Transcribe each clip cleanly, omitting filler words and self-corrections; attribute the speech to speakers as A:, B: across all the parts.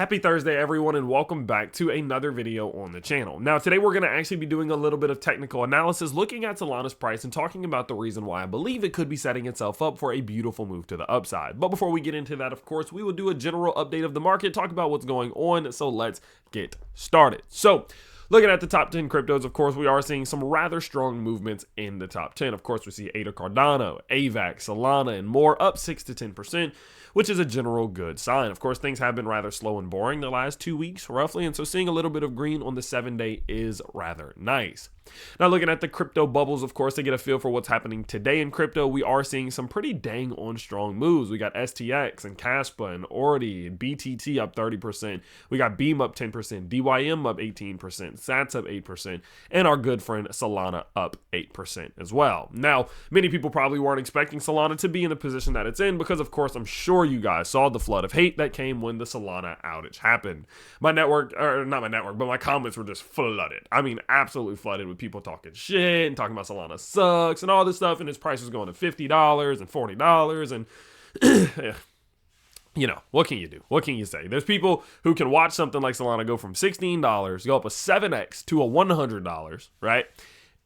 A: Happy Thursday, everyone, and welcome back to another video on the channel. Now, today we're going to actually be doing a little bit of technical analysis, looking at Solana's price and talking about the reason why I believe it could be setting itself up for a beautiful move to the upside. But before we get into that, of course, we will do a general update of the market, talk about what's going on, so let's get started. So, looking at the top 10 cryptos, of course, we are seeing some rather strong movements in the top 10. Of course, we see ADA Cardano, AVAX, Solana, and more up 6 to 10%, which is a general good sign. Of course, things have been rather slow and boring the last 2 weeks, roughly, and so seeing a little bit of green on the 7-day is rather nice. Now, looking at the crypto bubbles, of course, to get a feel for what's happening today in crypto, we are seeing some pretty dang on strong moves. We got STX and Caspa and Ordi and BTT up 30%. We got Beam up 10%, DYM up 18%, Sats up 8%, and our good friend Solana up 8% as well. Now, many people probably weren't expecting Solana to be in the position that it's in because, of course, I'm sure you guys saw the flood of hate that came when the Solana outage happened. My network, or not my network, but my comments were just flooded. I mean, absolutely flooded with people talking shit and talking about Solana sucks and all this stuff, and its price was going to $50 and $40 and you know, what can you do? What can you say? There's people who can watch something like Solana go from $16, go up a 7x to a $100, right?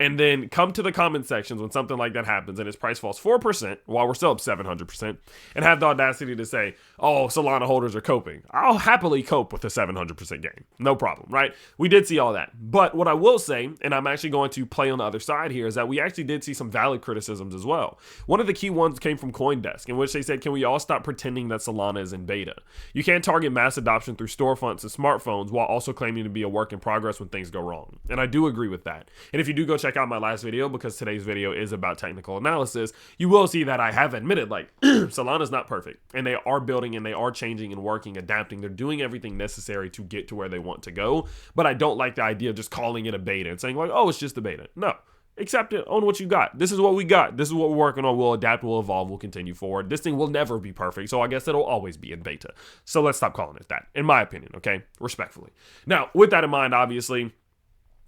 A: And then come to the comment sections when something like that happens and its price falls 4% while we're still up 700% and have the audacity to say, oh, Solana holders are coping. I'll happily cope with a 700% gain. No problem, right? We did see all that. But what I will say, and I'm actually going to play on the other side here, is that we actually did see some valid criticisms as well. One of the key ones came from CoinDesk, in which they said, can we all stop pretending that Solana is in beta? You can't target mass adoption through storefronts and smartphones while also claiming to be a work in progress when things go wrong. And I do agree with that. And if you do go check out my last video, because today's video is about technical analysis, you will see that I have admitted, like, Solana's not perfect, and they are building and they are changing and working, adapting. They're doing everything necessary to get to where they want to go, but I don't like the idea of just calling it a beta and saying like, oh, it's just a beta. No. Accept it, own what you got. This is what we got. This is what we're working on. We'll adapt, we'll evolve, we'll continue forward. This thing will never be perfect, so I guess it'll always be in beta. So let's stop calling it that, in my opinion, okay? Respectfully. Now, with that in mind, obviously,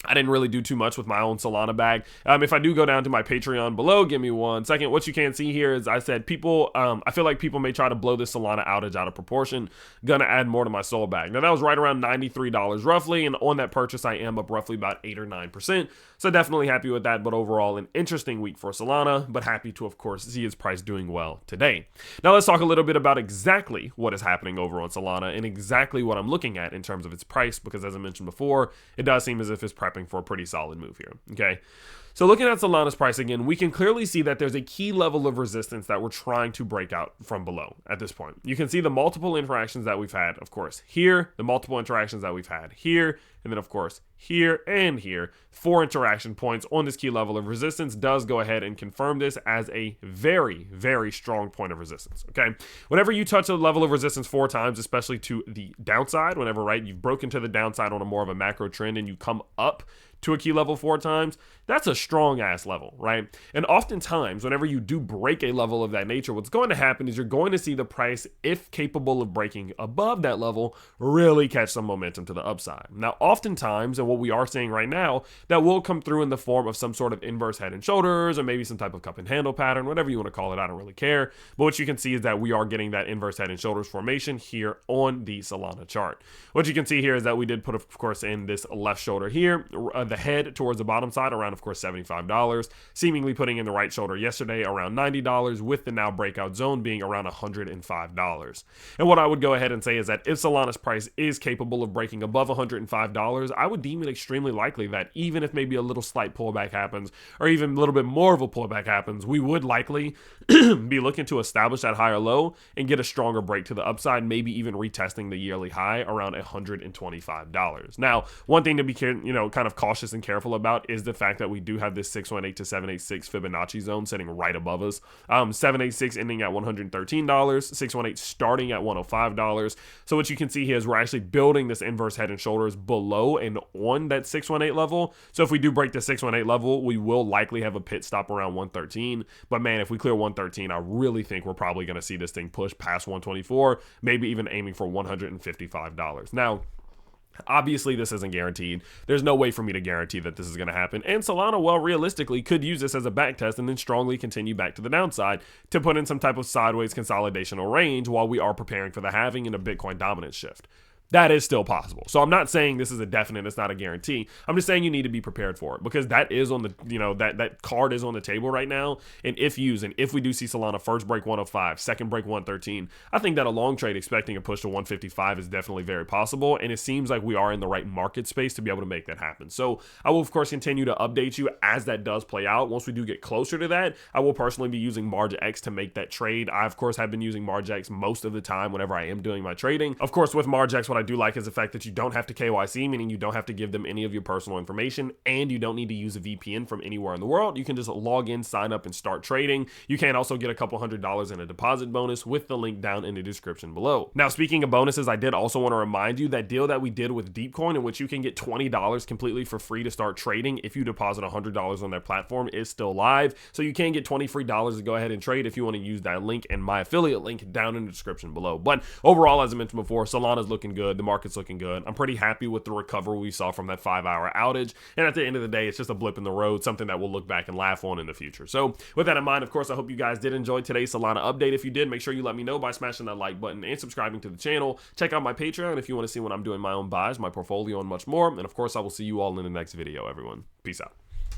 A: I didn't really do too much with my own Solana bag. If I do go down to my Patreon below, give me 1 second. What you can't see here is I said people, I feel like people may try to blow this Solana outage out of proportion. Gonna add more to my Sol bag. Now that was right around $93 roughly, and on that purchase I am up roughly about 8 or 9%. So definitely happy with that, but overall an interesting week for Solana, but happy to of course see its price doing well today. Now let's talk a little bit about exactly what is happening over on Solana and exactly what I'm looking at in terms of its price, because as I mentioned before, it does seem as if it's prepping for a pretty solid move here, okay? So looking at Solana's price again, we can clearly see that there's a key level of resistance that we're trying to break out from below at this point. You can see the multiple interactions that we've had, of course, here, the multiple interactions that we've had here, and then of course here and here. 4 interaction points on this key level of resistance does go ahead and confirm this as a very, very strong point of resistance, okay? Whenever you touch a level of resistance 4 times, especially to the downside, whenever, right, you've broken to the downside on a more of a macro trend and you come up to a key level 4 times, that's a strong ass level, right? And oftentimes, whenever you do break a level of that nature, what's going to happen is you're going to see the price, if capable of breaking above that level, really catch some momentum to the upside. Now, oftentimes, and what we are seeing right now, that will come through in the form of some sort of inverse head and shoulders, or maybe some type of cup and handle pattern, whatever you want to call it, I don't really care. But what you can see is that we are getting that inverse head and shoulders formation here on the Solana chart. What you can see here is that we did put, of course, in this left shoulder here, the head towards the bottom side around, of course, $75, seemingly putting in the right shoulder yesterday around $90, with the now breakout zone being around $105. And what I would go ahead and say is that if Solana's price is capable of breaking above $105, I would deem it extremely likely that even if maybe a little slight pullback happens, or even a little bit more of a pullback happens, we would likely be looking to establish that higher low and get a stronger break to the upside, maybe even retesting the yearly high around $125. Now, one thing to be, kind of cautious and careful about is the fact that we do have this 618 to 786 Fibonacci zone sitting right above us. 786 ending at $113, 618 starting at $105. So what you can see here is we're actually building this inverse head and shoulders below and on that 618 level. So if we do break the 618 level, we will likely have a pit stop around 113. But man, if we clear 113, I really think we're probably going to see this thing push past 124, maybe even aiming for $155. Now, obviously, this isn't guaranteed. There's no way for me to guarantee that this is going to happen. And Solana, well, realistically, could use this as a back test and then strongly continue back to the downside to put in some type of sideways consolidational range while we are preparing for the halving and a Bitcoin dominance shift. That is still possible. So I'm not saying this is a definite, it's not a guarantee. I'm just saying you need to be prepared for it, because that is on the, that card is on the table right now. And if we do see Solana first break 105, second break 113, I think that a long trade expecting a push to 155 is definitely very possible. And it seems like we are in the right market space to be able to make that happen. So I will, of course, continue to update you as that does play out. Once we do get closer to that, I will personally be using Margex to make that trade. I, of course, have been using Margex most of the time whenever I am doing my trading. Of course, with Margex, what I do like is the fact that you don't have to KYC, meaning you don't have to give them any of your personal information, and you don't need to use a VPN from anywhere in the world. You can just log in, sign up, and start trading. You can also get a couple $100s in a deposit bonus with the link down in the description below. Now, speaking of bonuses, I did also want to remind you that deal that we did with DeepCoin, in which you can get $20 completely for free to start trading if you deposit $100 on their platform, is still live. So you can get $20 free to go ahead and trade if you want to use that link and my affiliate link down in the description below. But overall, as I mentioned before, Solana's looking good. The market's looking good. I'm pretty happy with the recovery we saw from that 5-hour outage. And at the end of the day, it's just a blip in the road, something that we'll look back and laugh on in the future. So with that in mind, of course, I hope you guys did enjoy today's Solana update. If you did, make sure you let me know by smashing that like button and subscribing to the channel. Check out my Patreon if you want to see when I'm doing my own buys, my portfolio, and much more. And of course, I will see you all in the next video, everyone. Peace out.